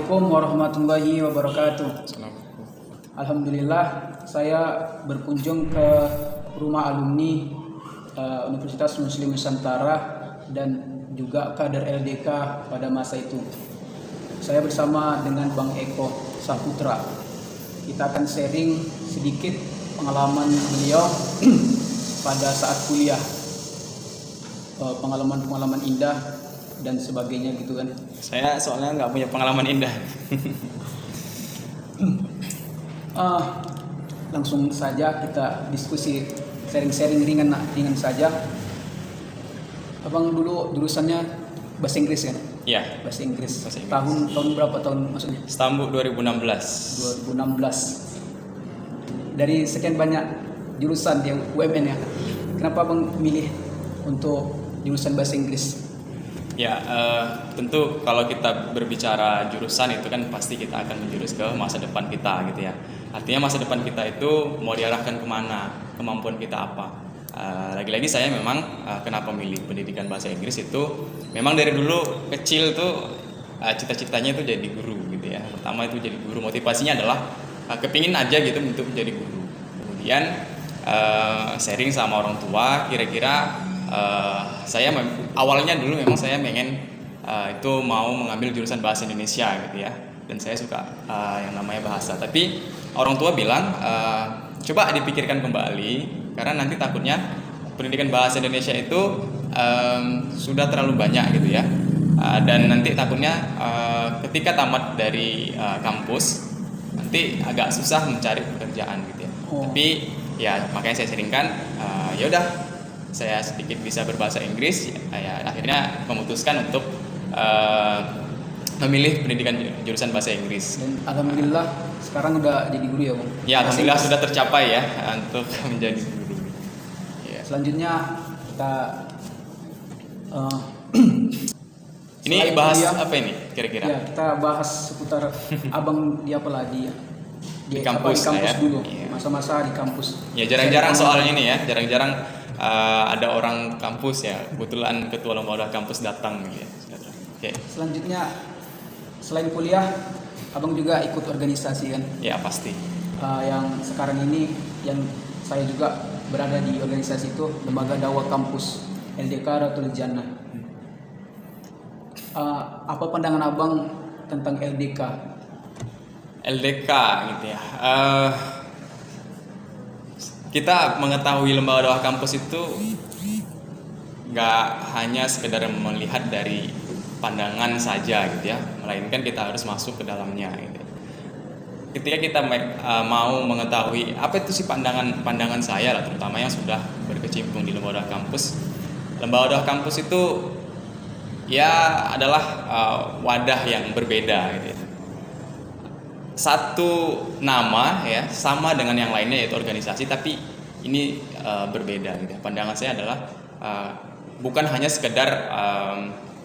Assalamualaikum warahmatullahi wabarakatuh. Alhamdulillah, saya berkunjung ke rumah alumni Universitas Muslim Nusantara dan juga kader LDK pada masa itu. Saya bersama dengan Bang Eko Saputra. Kita akan sharing sedikit pengalaman beliau pada saat kuliah, pengalaman-pengalaman indah dan sebagainya gitu kan. Saya soalnya nggak punya pengalaman indah. Langsung saja kita diskusi, sharing-sharing ringan saja. Abang dulu jurusannya bahasa Inggris kan? Iya. Bahasa Inggris. Bahasa Inggris. Tahun berapa maksudnya? Stambuk 2016. 2016. Dari sekian banyak jurusan di UMN ya, kenapa abang milih untuk jurusan bahasa Inggris? Ya, tentu kalau kita berbicara jurusan itu kan pasti kita akan menjurus ke masa depan kita gitu ya. Artinya masa depan kita itu mau diarahkan kemana, kemampuan kita apa. Lagi-lagi saya memang kenapa milih pendidikan bahasa Inggris itu memang dari dulu kecil tuh cita-citanya itu jadi guru gitu ya. Pertama itu jadi guru, motivasinya adalah kepingin aja gitu untuk menjadi guru. Kemudian sharing sama orang tua, kira-kira saya awalnya dulu memang saya pengen itu mau mengambil jurusan bahasa Indonesia gitu ya, dan saya suka yang namanya bahasa. Tapi orang tua bilang coba dipikirkan kembali karena nanti takutnya pendidikan bahasa Indonesia itu sudah terlalu banyak gitu ya, dan nanti takutnya ketika tamat dari kampus nanti agak susah mencari pekerjaan gitu ya. Tapi ya makanya saya sharingkan, ya udah saya sedikit bisa berbahasa Inggris, ya akhirnya memutuskan untuk memilih pendidikan jurusan bahasa Inggris. Dan alhamdulillah sekarang udah jadi guru ya Bang? Ya alhamdulillah sudah tercapai ya untuk menjadi guru. Ya. Selanjutnya kita ini bahas apa ini kira-kira? Ya, kita bahas seputar abang di apa lagi ya? Di kampus ya? Dulu, iya. Masa-masa di kampus. Ya jarang-jarang soal ini ya, jarang-jarang ada orang kampus ya, kebetulan ketua lomba kampus datang gitu ya. Oke. Selanjutnya selain kuliah, abang juga ikut organisasi kan? Ya pasti. Yang sekarang ini yang saya juga berada di organisasi itu Lembaga Dakwah Kampus LDK Ratul Jannah. Apa pandangan abang tentang LDK? LDK gitu ya. Kita mengetahui lembaga dakwah kampus itu nggak hanya sekedar melihat dari pandangan saja gitu ya, melainkan kita harus masuk ke dalamnya gitu. Ketika kita mau mengetahui apa itu sih pandangan saya lah, terutama yang sudah berkecimpung di lembaga dakwah kampus. Lembaga dakwah kampus itu ya adalah wadah yang berbeda gitu ya. Satu nama ya sama dengan yang lainnya yaitu organisasi, tapi ini berbeda gitu. Pandangan saya adalah bukan hanya sekedar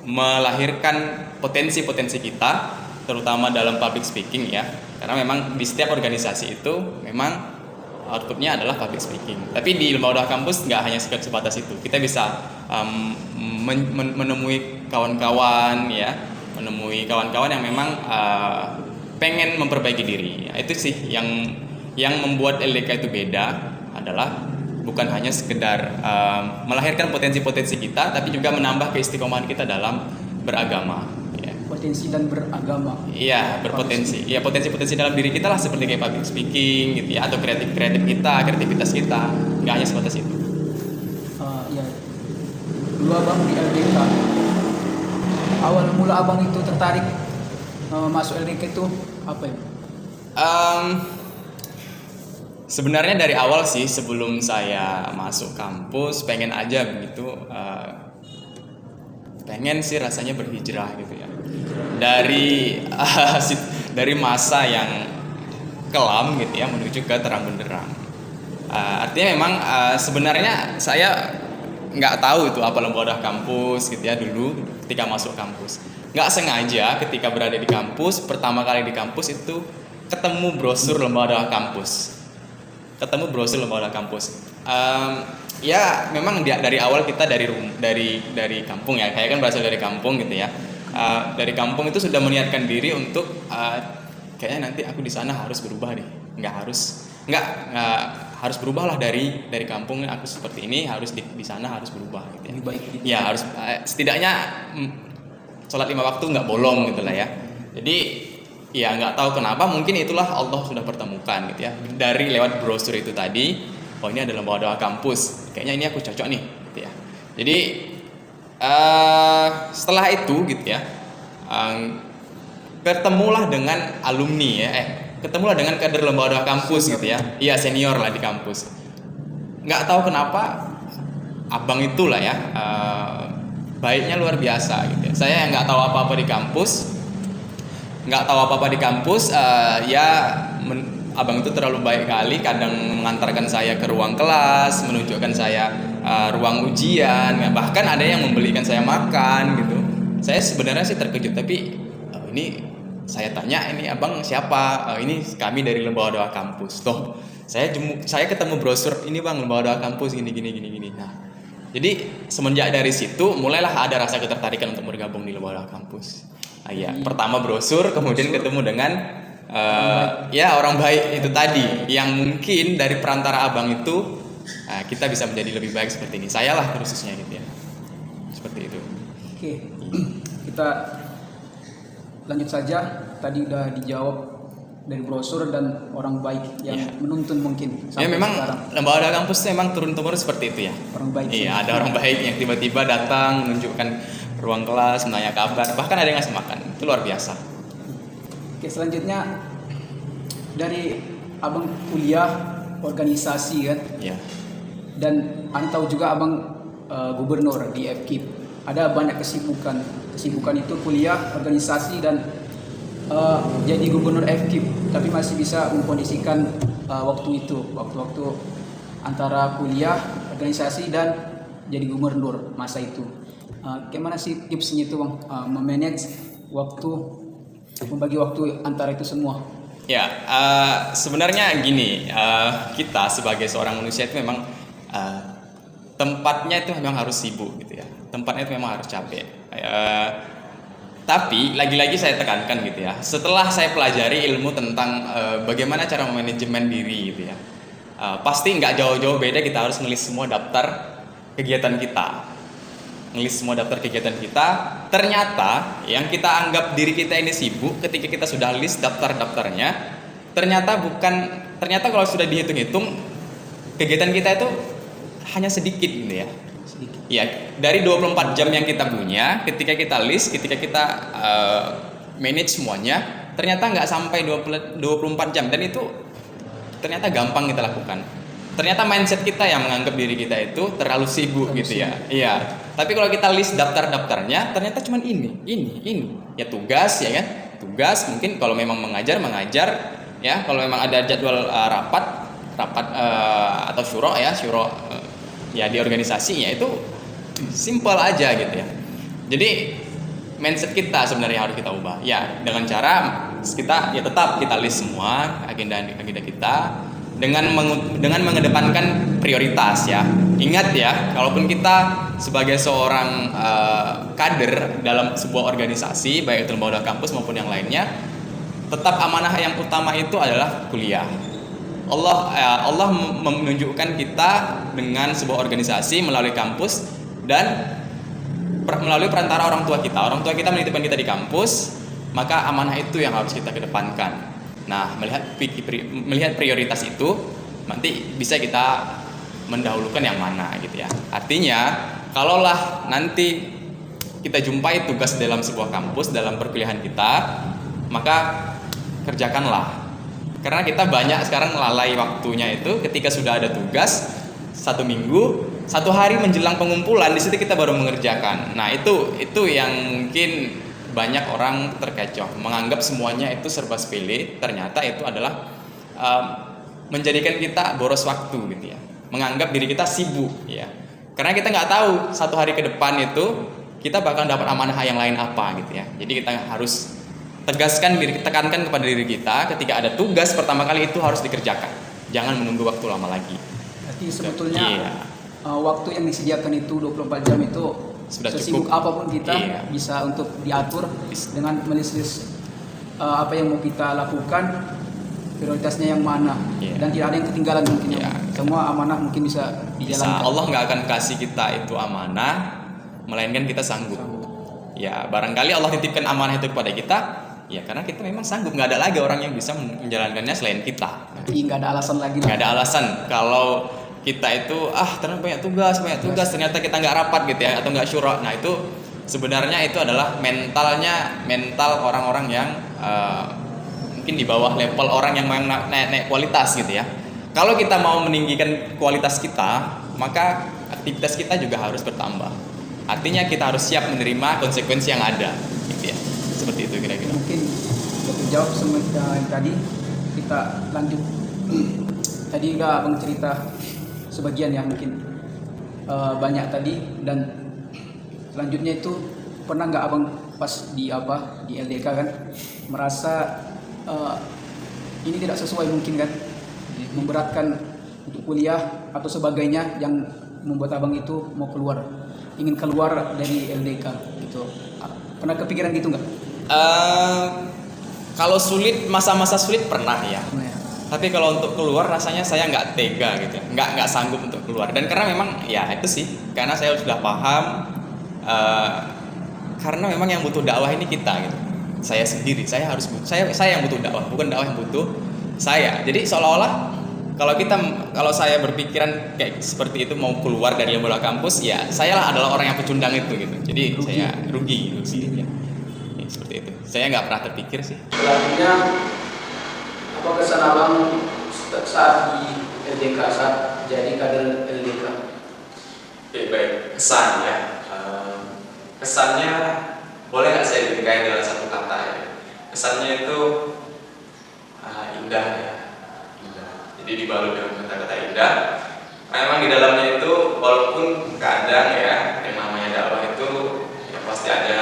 melahirkan potensi-potensi kita, terutama dalam public speaking ya, karena memang di setiap organisasi itu memang outputnya adalah public speaking. Tapi di lembaga dakwah kampus nggak hanya sebatas itu. Kita bisa menemui kawan-kawan ya, menemui kawan-kawan yang memang pengen memperbaiki diri. Itu sih yang membuat LDK itu beda, adalah bukan hanya sekedar melahirkan potensi-potensi kita, tapi juga menambah keistiqomahan kita dalam beragama. Ya. Potensi dan beragama. Iya, berpotensi. Ya potensi-potensi dalam diri kita lah, seperti kayak public speaking gitu ya, atau kreativitas kita. Nggak hanya sebatas itu. Ya. Dulu abang di LDK. Awal mula abang itu tertarik masuk LDK itu apa ya? Sebenarnya dari awal sih, sebelum saya masuk kampus pengen aja begitu, pengen sih rasanya berhijrah gitu ya, dari masa yang kelam gitu ya menuju ke terang benderang. Artinya memang sebenarnya saya nggak tahu itu apa lembaga kampus gitu ya dulu ketika masuk kampus. Nggak sengaja ketika berada di kampus, pertama kali di kampus itu ketemu brosur lembaga kampus. Ya memang dari awal kita dari kampung ya, kayak kan berasal dari kampung gitu ya. dari kampung itu sudah meniatkan diri untuk kayaknya nanti aku di sana harus berubah deh. Nggak harus berubah lah dari kampung aku seperti ini, harus di sana harus berubah gitu ya. Lebih baik gitu. Ya harus setidaknya sholat 5 waktu nggak bolong gitu lah ya. Jadi ya nggak tahu kenapa, mungkin itulah Allah sudah pertemukan gitu ya, dari lewat brosur itu tadi. Oh ini adalah doa kampus, kayaknya ini aku cocok nih gitu ya. Jadi setelah itu gitu ya, ketemulah dengan alumni ya, ketemulah dengan kader lembaga kampus gitu ya. Iya, senior lah di kampus. Nggak tahu kenapa abang itulah ya, baiknya luar biasa gitu ya. Saya nggak tahu apa-apa di kampus, abang itu terlalu baik kali, kadang mengantarkan saya ke ruang kelas, menunjukkan saya ruang ujian, bahkan ada yang membelikan saya makan gitu. Saya sebenarnya sih terkejut, tapi ini saya tanya, ini abang siapa? Ini kami dari lembaga doa kampus. Toh saya ketemu brosur ini bang, lembaga doa kampus gini. Nah, jadi semenjak dari situ mulailah ada rasa ketertarikan untuk bergabung di lembaga doa kampus. Pertama brosur, kemudian ketemu dengan orang baik itu tadi, yang mungkin dari perantara abang itu kita bisa menjadi lebih baik seperti ini. Saya lah khususnya gitu ya, seperti itu. Oke, kita lanjut saja. Tadi udah dijawab dari brosur dan orang baik yang menuntun mungkin sampai memang sekarang. Lembaga kampus itu memang turun-temurun seperti itu ya. Orang baik. Iya, ada orang baik yang tiba-tiba datang menunjukkan ruang kelas, menanya kabar, bahkan ada yang ngasih makan. Itu luar biasa. Oke, selanjutnya dari abang kuliah organisasi kan? Iya. Dan Anda tahu juga abang gubernur di FKIP. Ada banyak kesibukan. Kesibukan itu kuliah, organisasi, dan jadi gubernur FKIP. Tapi masih bisa mengkondisikan waktu itu, waktu-waktu antara kuliah, organisasi, dan jadi gubernur masa itu. Gimana sih tipsnya itu bang, memanage waktu, membagi waktu antara itu semua? Ya, sebenarnya gini, kita sebagai seorang manusia itu memang tempatnya itu memang harus sibuk gitu ya. Tempatnya itu memang harus capek. Tapi lagi-lagi saya tekankan gitu ya. Setelah saya pelajari ilmu tentang bagaimana cara memanajemen diri gitu ya, pasti nggak jauh-jauh beda. Kita harus ngelis semua daftar kegiatan kita. Ternyata yang kita anggap diri kita ini sibuk, ketika kita sudah list daftar-daftarnya, ternyata kalau sudah dihitung-hitung kegiatan kita itu hanya sedikit gitu ya. Ya, dari 24 jam yang kita punya, ketika kita list, ketika kita manage semuanya, ternyata nggak sampai 24 jam, dan itu ternyata gampang kita lakukan. Ternyata mindset kita yang menganggap diri kita itu terlalu sibuk gitu ya. Iya. Tapi kalau kita list daftar-daftarnya, ternyata cuma ini. Ya tugas ya kan. Tugas mungkin kalau memang mengajar ya. Kalau memang ada jadwal rapat atau syuro ya di organisasi ya, itu simple aja gitu ya. Jadi mindset kita sebenarnya harus kita ubah. Ya dengan cara kita tetap kita list semua agenda kita, dengan mengedepankan prioritas ya. Ingat ya, kalaupun kita sebagai seorang kader dalam sebuah organisasi, baik itu lembaga kampus maupun yang lainnya, tetap amanah yang utama itu adalah kuliah. Allah menunjukkan kita dengan sebuah organisasi melalui kampus dan melalui perantara orang tua kita. Orang tua kita menitipkan kita di kampus, maka amanah itu yang harus kita kedepankan. Nah, melihat prioritas itu, nanti bisa kita mendahulukan yang mana gitu ya. Artinya, kalaulah nanti kita jumpai tugas dalam sebuah kampus, dalam perkuliahan kita, maka kerjakanlah. Karena kita banyak sekarang lalai waktunya itu, ketika sudah ada tugas 1 minggu, 1 hari menjelang pengumpulan, di situ kita baru mengerjakan. Nah, itu yang mungkin banyak orang terkecoh, menganggap semuanya itu serba sepele. Ternyata itu adalah menjadikan kita boros waktu gitu ya, menganggap diri kita sibuk ya. Karena kita nggak tahu 1 hari ke depan itu kita bakal dapat amanah yang lain apa gitu ya. Jadi kita harus tekankan kepada diri kita, ketika ada tugas pertama kali itu harus dikerjakan, jangan menunggu waktu lama lagi. Berarti sebetulnya waktu yang disediakan itu 24 jam itu sudah sesibuk cukup. apapun kita Iya. bisa untuk diatur dengan melis apa yang mau kita lakukan, prioritasnya yang mana, Iya. dan tidak ada yang ketinggalan mungkin. Iya. Semua amanah mungkin bisa Bisa, dijalankan. Allah nggak akan kasih kita itu amanah melainkan kita sanggup. Ya barangkali Allah titipkan amanah itu kepada kita, ya karena kita memang sanggup. Nggak ada lagi orang yang bisa menjalankannya selain kita. Berarti nggak ada alasan lagi. Nggak ada alasan kalau kita itu ternyata banyak tugas, ternyata kita nggak rapat gitu ya, atau nggak syura. Nah itu sebenarnya itu adalah mental orang-orang yang mungkin di bawah level orang yang mau naik kualitas gitu ya. Kalau kita mau meninggikan kualitas kita, maka aktivitas kita juga harus bertambah. Artinya kita harus siap menerima konsekuensi yang ada gitu ya. Seperti itu kira-kira. Mungkin untuk jawab semua yang tadi, kita lanjut. Tadi juga abang cerita sebagian ya, mungkin banyak tadi, dan selanjutnya itu pernah nggak abang pas di LDK kan merasa ini tidak sesuai mungkin kan, memberatkan untuk kuliah atau sebagainya, yang membuat abang itu mau ingin keluar dari LDK gitu. Pernah kepikiran gitu nggak? Kalau sulit, masa-masa sulit pernah ya. Nah, ya. Tapi kalau untuk keluar rasanya saya nggak tega gitu, nggak sanggup untuk keluar. Dan karena memang ya itu sih, karena saya sudah paham, karena memang yang butuh dakwah ini kita gitu. Saya sendiri, saya yang butuh dakwah, bukan dakwah yang butuh saya. Jadi seolah-olah kalau saya berpikiran kayak seperti itu, mau keluar dari lembaga kampus, ya saya adalah orang yang pecundang itu gitu. Jadi saya rugi gitu ya. Seperti itu. Saya nggak pernah terpikir sih. Selanjutnya, apa kesan abang saat di LDK, saat jadi kader LDK? Oke, baik. Kesan ya. Kesannya boleh nggak saya bingkai dalam satu kata ya? Kesannya itu indah ya. Indah. Jadi dibalut dengan kata-kata indah. Memang di dalamnya itu walaupun kadang ya yang namanya dakwah itu ya pasti ada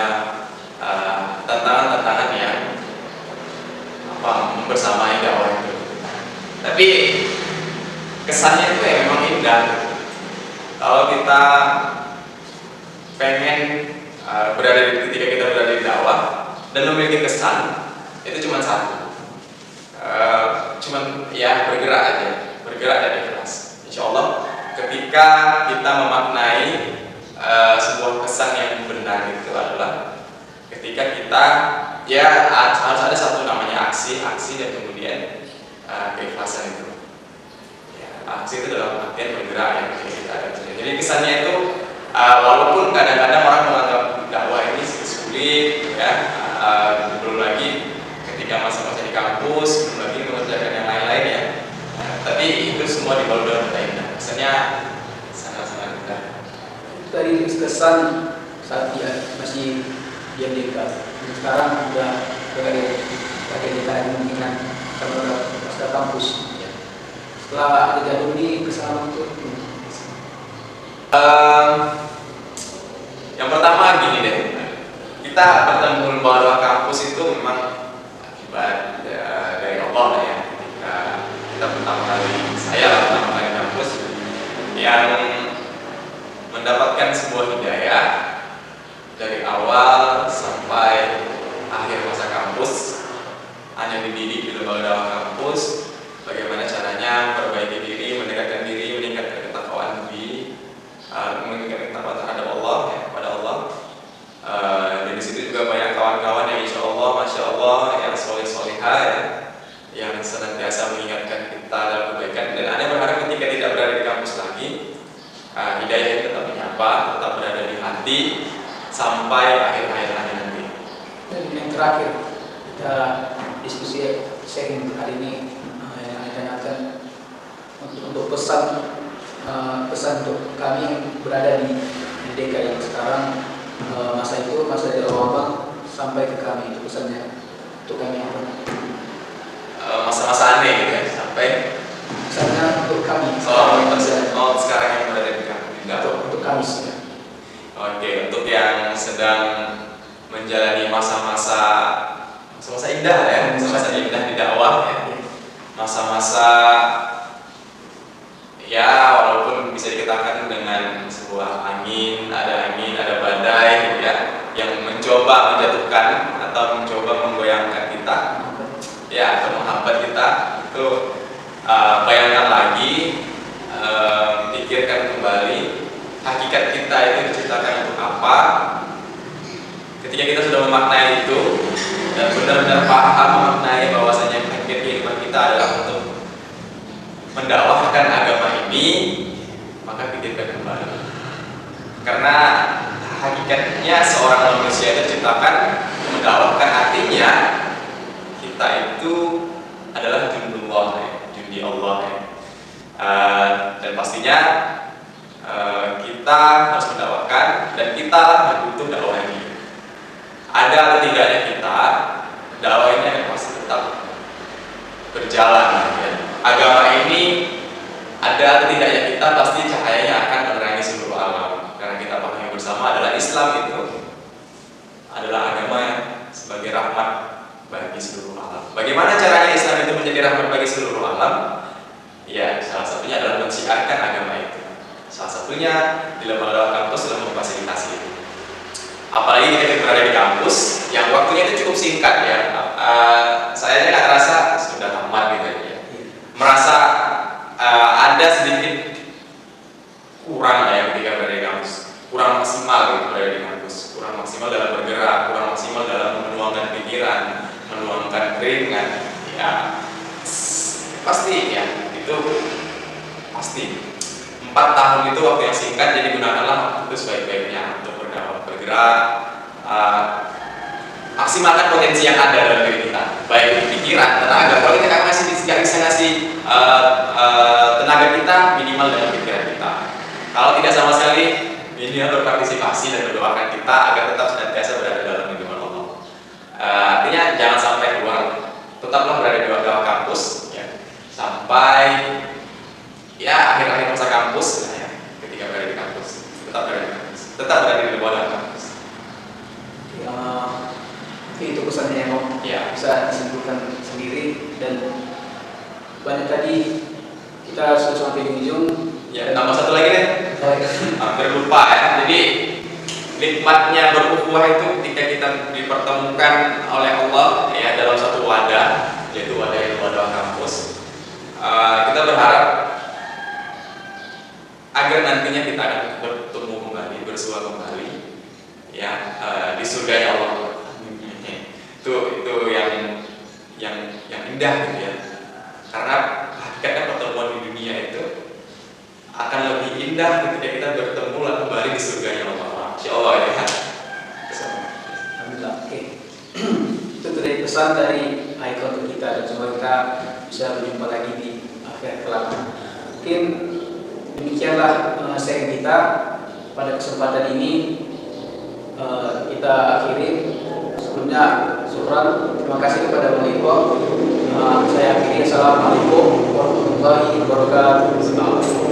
tantangan-tantangan yang membersamai dakwah itu. Tapi kesannya itu ya memang indah. Kalau kita pengen ketika kita berada di dakwah dan memiliki kesan, itu cuma satu, cuman ya bergerak dan ikhlas. Insya Allah ketika kita memaknai sebuah kesan yang benar itu adalah ketika kita ya harus ada satu namanya aksi dan kemudian keikhlasan itu. Ya, aksi itu dalam artian bergerak yang kita ada. Jadi kesannya itu walaupun kadang-kadang orang menganggap dakwah ini sulit ya, belum lagi ketika masa-masa di kampus, belum lagi mengerjakan yang lain-lain ya, tapi itu semua dibalut dalam kata indah. Kesannya sangat-sangat indah. Dari kesan saat dia masih di LDK, sekarang udah sebagai LDK kemungkinan karena udah pasca kampus. Setelah ada jalur ini, kesan abang itu yang pertama gini deh, kita bertemu lembaga kampus itu memang akibat dari Allah lah ya. Kita pertama kali, pertama kali kampus yang mendapatkan sebuah hidayah dari awal sampai akhir masa kampus, hanya dididik di lembaga dakwah kampus, bagaimana caranya memperbaiki diri, mendekatkan diri, meningkatkan ketakwaan diri, meningkatkan ketakwaan terhadap Allah ya, kepada Allah. Dan di situ juga banyak kawan-kawan yang insya Allah, masya Allah, yang soleh-solehah ya, yang senantiasa mengingatkan kita dalam kebaikan. Dan Anda berharap ketika tidak berada di kampus lagi, hidayah itu tetap menyapa, tetap berada di hati sampai akhir-akhir nanti. Dan yang terakhir, kita diskusi sharing hari ini yang ditanyakan untuk pesan untuk kami yang berada di DKI sekarang, masa dari awal sampai ke kami, itu pesannya untuk kami yang masa-masa aneh gitu ya, sampai pesannya untuk kami sekarang yang berada di kami. Untuk kami ya. Oke, untuk yang sedang menjalani masa-masa indah ya, masa-masa indah di dakwah ya, masa-masa ya walaupun bisa dikatakan dengan sebuah angin, ada badai mencoba menjatuhkan atau mencoba menggoyangkan kita, ya, atau menghambat kita, itu bayangkan lagi, pikirkan kembali hakikat kita itu diciptakan untuk apa. Ketika kita sudah memaknai itu dan benar-benar paham memaknai bahwasanya hakikat kehidupan kita adalah untuk mendakwahkan agama ini, maka pikirkan kembali. Karena hakikatnya seorang manusia itu diciptakan mendakwahkan, artinya kita itu adalah jundullah, jundi Allah, dan pastinya kita harus mendakwahkan, dan kita lah butuh dakwah ini. Ada atau tidaknya kita, dakwah ini akan pasti tetap berjalan, ya. Agama ini ada atau tidaknya kita, pasti cahayanya akan menerangi seluruh alam. Karena kita pahami bersama adalah Islam itu adalah agama yang sebagai rahmat bagi seluruh alam. Bagaimana caranya Islam itu menjadi rahmat bagi seluruh alam? Ya, salah satunya adalah mensiarkan agama itu. Salah satunya di lembaga kampus dalam memfasilitasi itu. Apalagi kita berada di kampus yang waktunya itu cukup singkat, ya. Saya nggak terasa sudah tamat gitu ya. Merasa ada sedikit kurang, ya, ketika berada di kampus, kurang maksimal gitu berada di kampus, kurang maksimal dalam bergerak, kurang maksimal dalam menuangkan pikiran, menuangkan keringat, ya. Pasti, ya, itu pasti. 4 tahun itu waktu yang singkat, jadi gunakanlah waktu itu sebaik-baiknya untuk bergerak, maksimalkan potensi yang ada dalam diri kita, baik di pikiran, tenaga. Kalau kita masih bisa ngasih tenaga kita minimal dalam pikiran kita. Kalau tidak sama sekali, minimal berpartisipasi dan mendoakan kita agar tetap senantiasa berada dalam lindungan Allah. Artinya jangan sampai keluar, tetaplah berada di dalam kampus, ya, sampai ya akhir-akhir masa kampus, ya, ketika berada di kampus, tetap berada di kampus, tetap berada di luar kampus. Itu pesannya yang Ya. bisa disimpulkan sendiri, dan banyak tadi kita sudah sampai di ujung. Ya, tambah satu lagi deh. Hampir lupa, ya. Jadi nikmatnya berukhuwah itu ketika kita dipertemukan oleh Allah, ya, dalam satu wadah, yaitu wadah kampus. Kita berharap agar nantinya kita akan bertemu kembali, bersua kembali, ya, di surganya Allah. Itu yang indah, gitu ya. Karena hakikatnya pertemuan di dunia itu akan lebih indah ketika kita bertemu kembali di surganya Allah. Insyaallah, ya. Alhamdulillah. Oke. Itu tadi pesan dari Haikal untuk kita, dan semoga kita bisa berjumpa lagi di akhir kelak. Mungkin demikianlah sharing kita pada kesempatan ini. Kita akhiri. Sebelumnya, syukran, terima kasih kepada Bang Iko. Saya akhiri. Assalamualaikum warahmatullahi wabarakatuh.